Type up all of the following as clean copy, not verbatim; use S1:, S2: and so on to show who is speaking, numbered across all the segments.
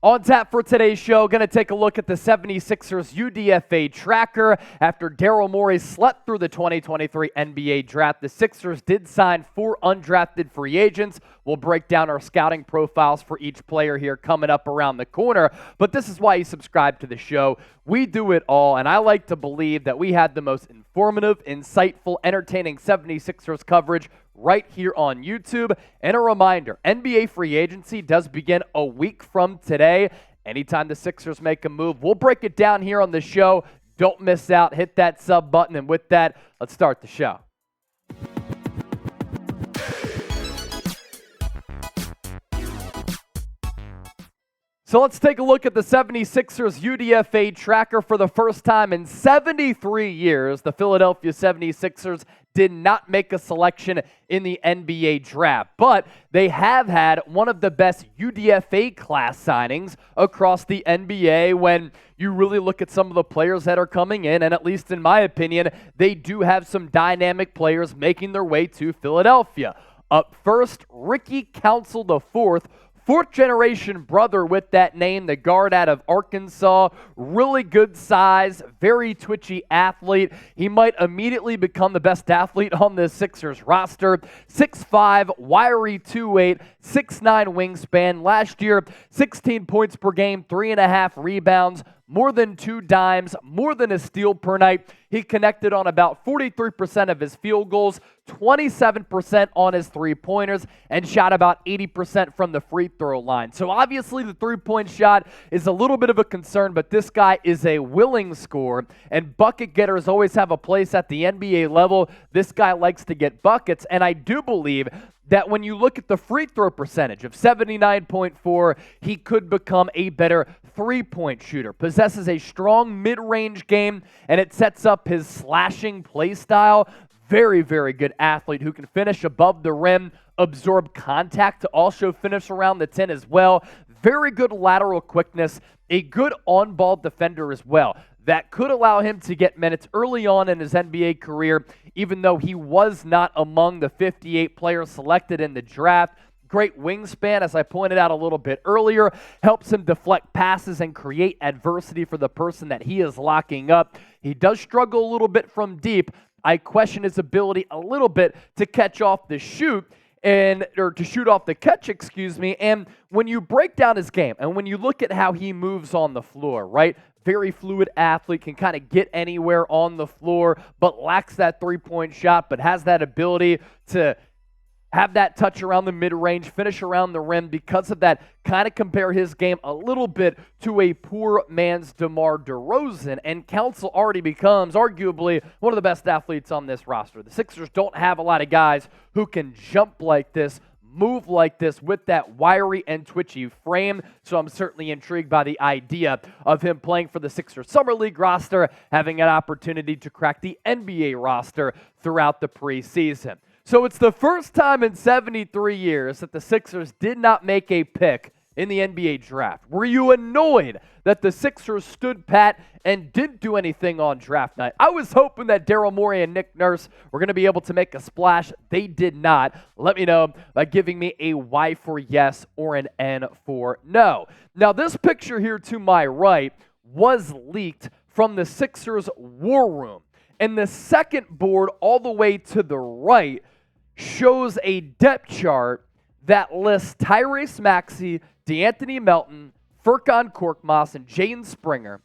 S1: On tap for today's show, going to take a look at the 76ers UDFA tracker. After Daryl Morey slept through the 2023 NBA draft, the Sixers did sign 4 undrafted free agents. We'll break down our scouting profiles for each player here coming up around the corner. But this is why you subscribe to the show. We do it all, and I like to believe that we had the most informative, insightful, entertaining 76ers coverage right here on YouTube. And a reminder, NBA free agency does begin a week from today. Anytime the Sixers make a move, we'll break it down here on the show. Don't miss out. Hit that sub button. And with that, let's start the show. So let's take a look at the 76ers UDFA tracker. For the first time in 73 years, the Philadelphia 76ers did not make a selection in the NBA draft, but they have had one of the best UDFA class signings across the NBA when you really look at some of the players that are coming in, and at least in my opinion, they do have some dynamic players making their way to Philadelphia. Up first, Ricky Council IV, fourth-generation brother with that name, the guard out of Arkansas. Really good size, very twitchy athlete. He might immediately become the best athlete on the Sixers roster. 6'5", wiry 2'8", 6'9" wingspan. Last year, 16 points per game, 3.5 rebounds, more than 2 dimes, more than a steal per night. He connected on about 43% of his field goals, 27% on his three-pointers, and shot about 80% from the free throw line. So obviously the three-point shot is a little bit of a concern, but this guy is a willing scorer, and bucket getters always have a place at the NBA level. This guy likes to get buckets, and I do believe that when you look at the free throw percentage of 79.4, he could become a better three-point shooter. Possesses a strong mid-range game, and it sets up his slashing play style. Very, very good athlete who can finish above the rim, absorb contact to also finish around the 10 as well. Very good lateral quickness, a good on-ball defender as well. That could allow him to get minutes early on in his NBA career, even though he was not among the 58 players selected in the draft. Great wingspan, as I pointed out a little bit earlier, helps him deflect passes and create adversity for the person that he is locking up. He does struggle a little bit from deep. I question his ability a little bit to catch off the shoot, or to shoot off the catch, And when you break down his game and when you look at how he moves on the floor, right? Very fluid athlete, can kind of get anywhere on the floor, but lacks that three-point shot, but has that ability to have that touch around the mid-range, finish around the rim. Because of that, kind of compare his game a little bit to a poor man's DeMar DeRozan, and Council already becomes arguably one of the best athletes on this roster. The Sixers don't have a lot of guys who can jump like this, move like this with that wiry and twitchy frame, so I'm certainly intrigued by the idea of him playing for the Sixers Summer League roster, having an opportunity to crack the NBA roster throughout the preseason. So it's the first time in 73 years that the Sixers did not make a pick in the NBA draft. Were you annoyed that the Sixers stood pat and didn't do anything on draft night? I was hoping that Daryl Morey and Nick Nurse were going to be able to make a splash. They did not. Let me know by giving me a Y for yes or an N for no. Now, this picture here to my right was leaked from the Sixers War Room. And the second board all the way to the right shows a depth chart that lists Tyrese Maxey, DeAnthony Melton, Furkan Korkmaz, and Jaden Springer.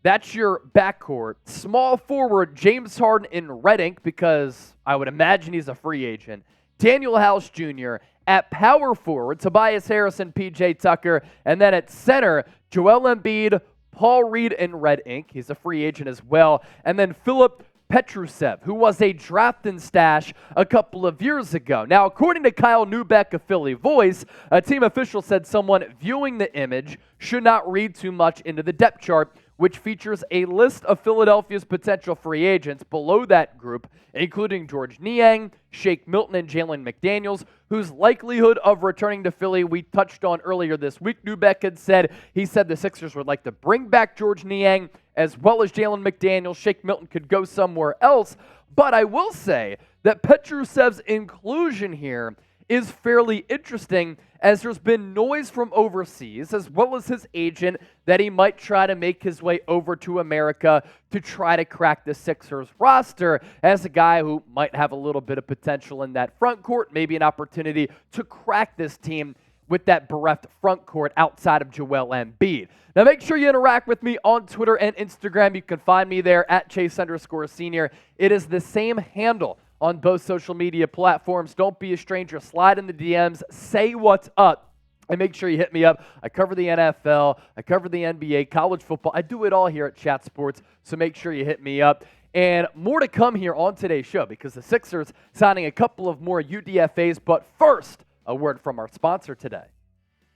S1: That's your backcourt. Small forward, James Harden in red ink, because I would imagine he's a free agent. Daniel House Jr. At power forward, Tobias Harris and PJ Tucker. And then at center, Joel Embiid, Paul Reed in red ink. He's a free agent as well. And then Philip Petrusev, who was a draft and stash a couple of years ago. Now, according to Kyle Neubeck of Philly Voice, a team official said someone viewing the image should not read too much into the depth chart, which features a list of Philadelphia's potential free agents below that group, including George Niang, Shake Milton, and Jalen McDaniels, whose likelihood of returning to Philly we touched on earlier this week. Neubeck had said, the Sixers would like to bring back George Niang as well as Jalen McDaniels. Shake Milton could go somewhere else, but I will say that Petrusev's inclusion here is fairly interesting, as there's been noise from overseas, as well as his agent, that he might try to make his way over to America to try to crack the Sixers roster as a guy who might have a little bit of potential in that front court, maybe an opportunity to crack this team with that bereft front court outside of Joel Embiid. Now make sure you interact with me on Twitter and Instagram. You can find me there at Chase_Senior. It is the same handle on both social media platforms. Don't be a stranger. Slide in the DMs. Say what's up. And make sure you hit me up. I cover the NFL. I cover the NBA, college football. I do it all here at Chat Sports, so make sure you hit me up. And more to come here on today's show because the Sixers signing a couple of more UDFAs. But first, a word from our sponsor today.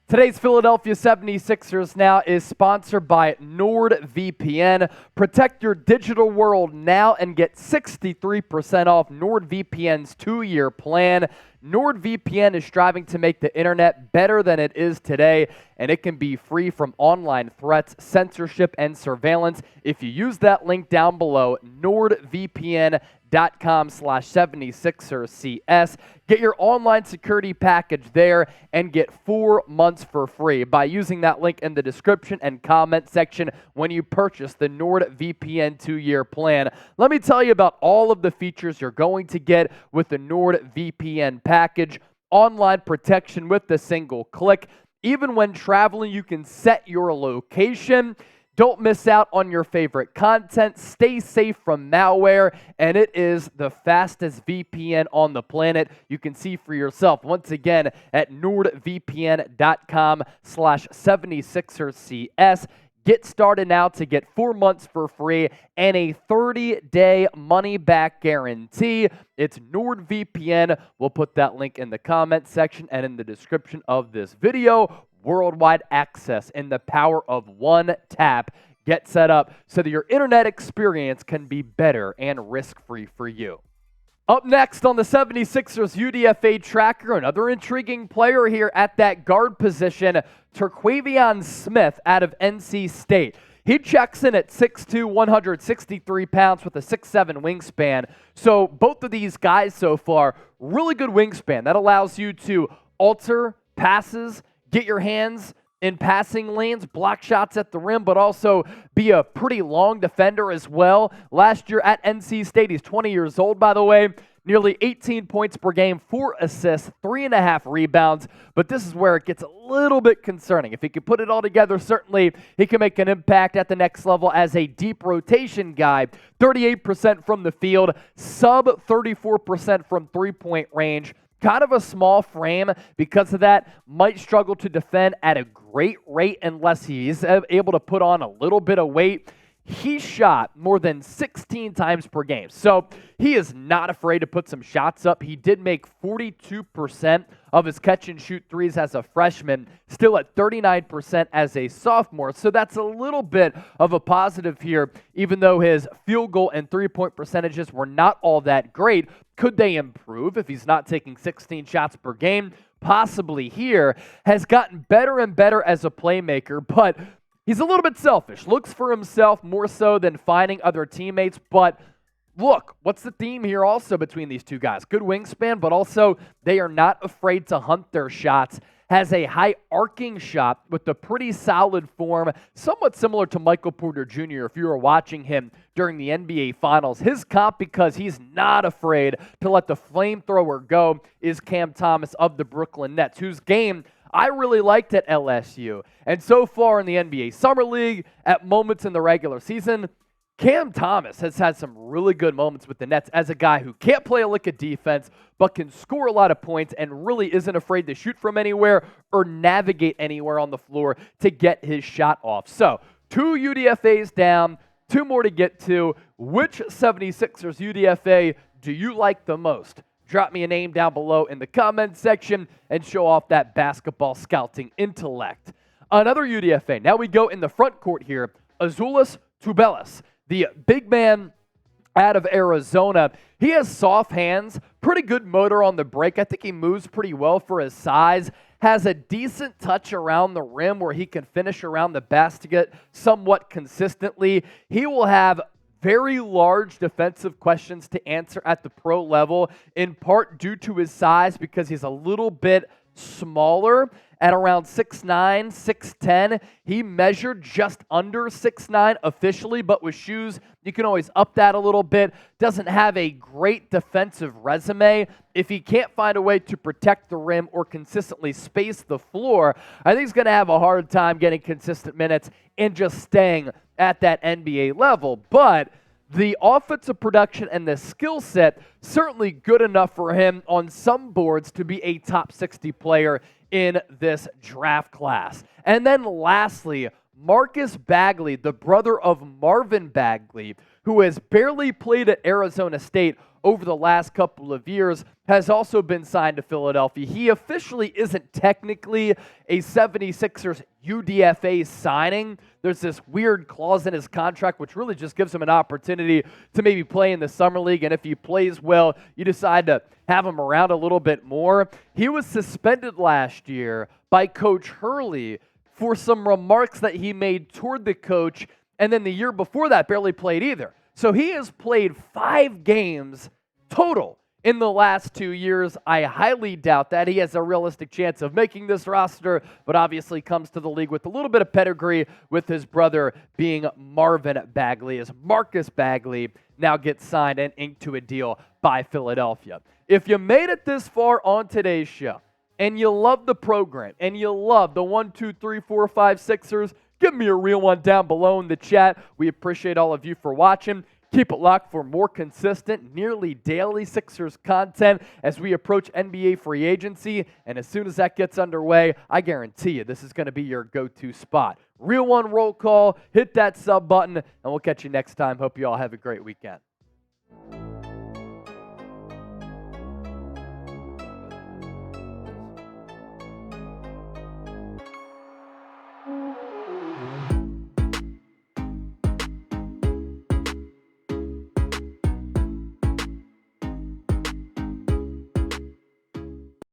S1: Today's Philadelphia 76ers now is sponsored by NordVPN. Protect your digital world now and get 63% off NordVPN's 2-year plan. NordVPN is striving to make the internet better than it is today, and it can be free from online threats, censorship, and surveillance. If you use that link down below, NordVPN.com/76ersCS. Get your online security package there and get 4 months for free by using that link in the description and comment section when you purchase the NordVPN 2-year plan. Let me tell you about all of the features you're going to get with the NordVPN package. Online protection with a single click. Even when traveling, you can set your location. Don't miss out on your favorite content. Stay safe from malware, and it is the fastest VPN on the planet. You can see for yourself once again at NordVPN.com/76ersCS. Get started now to get 4 months for free and a 30-day money-back guarantee. It's NordVPN. We'll put that link in the comment section and in the description of this video. Worldwide access in the power of one tap. Get set up so that your internet experience can be better and risk-free for you. Up next on the 76ers UDFA tracker, another intriguing player here at that guard position, Terquavion Smith out of NC State. He checks in at 6'2", 163 pounds with a 6'7" wingspan. So both of these guys so far, really good wingspan. That allows you to alter passes, get your hands in passing lanes, block shots at the rim, but also be a pretty long defender as well. Last year at NC State, he's 20 years old, by the way, nearly 18 points per game, 4 assists, 3.5 rebounds, but this is where it gets a little bit concerning. If he can put it all together, certainly he can make an impact at the next level as a deep rotation guy. 38% from the field, sub 34% from three-point range. Kind of a small frame because of that, might struggle to defend at a great rate unless he's able to put on a little bit of weight. He shot more than 16 times per game, so he is not afraid to put some shots up. He did make 42% of his catch-and-shoot threes as a freshman, still at 39% as a sophomore, so that's a little bit of a positive here, even though his field goal and three-point percentages were not all that great. Could they improve if he's not taking 16 shots per game? Possibly here. Has gotten better and better as a playmaker, but he's a little bit selfish. Looks for himself more so than finding other teammates. But look, what's the theme here also between these two guys? Good wingspan, but also they are not afraid to hunt their shots. Has a high arcing shot with a pretty solid form, somewhat similar to Michael Porter Jr. if you were watching him during the NBA Finals. His comp, because he's not afraid to let the flamethrower go, is Cam Thomas of the Brooklyn Nets, whose game I really liked at LSU. And so far in the NBA Summer League, at moments in the regular season, Cam Thomas has had some really good moments with the Nets as a guy who can't play a lick of defense, but can score a lot of points and really isn't afraid to shoot from anywhere or navigate anywhere on the floor to get his shot off. So, 2 UDFAs down, 2 more to get to. Which 76ers UDFA do you like the most? Drop me a name down below in the comments section and show off that basketball scouting intellect. Another UDFA. Now we go in the front court here. Azuolas Tubelis, the big man out of Arizona. He has soft hands, pretty good motor on the break. I think he moves pretty well for his size. Has a decent touch around the rim where he can finish around the basket somewhat consistently. He will have very large defensive questions to answer at the pro level, in part due to his size because he's a little bit smaller at around 6'9", 6'10". He measured just under 6'9" officially, but with shoes, you can always up that a little bit. Doesn't have a great defensive resume. If he can't find a way to protect the rim or consistently space the floor, I think he's going to have a hard time getting consistent minutes and just staying at that NBA level. But the offensive production and the skill set, certainly good enough for him on some boards to be a top 60 player in this draft class. And then lastly, Marcus Bagley, the brother of Marvin Bagley, who has barely played at Arizona State over the last couple of years, has also been signed to Philadelphia. He officially isn't technically a 76ers UDFA signing. There's this weird clause in his contract which really just gives him an opportunity to maybe play in the summer league, and if he plays well, you decide to have him around a little bit more. He was suspended last year by Coach Hurley for some remarks that he made toward the coach, and then the year before that barely played either. So he has played 5 games total in the last 2 years. I highly doubt that he has a realistic chance of making this roster, but obviously comes to the league with a little bit of pedigree with his brother being Marvin Bagley, as Marcus Bagley now gets signed and inked to a deal by Philadelphia. If you made it this far on today's show, and you love the program, and you love the 1, 2, 3, 4, 5 Sixers, give me a real one down below in the chat. We appreciate all of you for watching. Keep it locked for more consistent, nearly daily Sixers content as we approach NBA free agency. And as soon as that gets underway, I guarantee you this is going to be your go-to spot. Real one roll call, hit that sub button, and we'll catch you next time. Hope you all have a great weekend.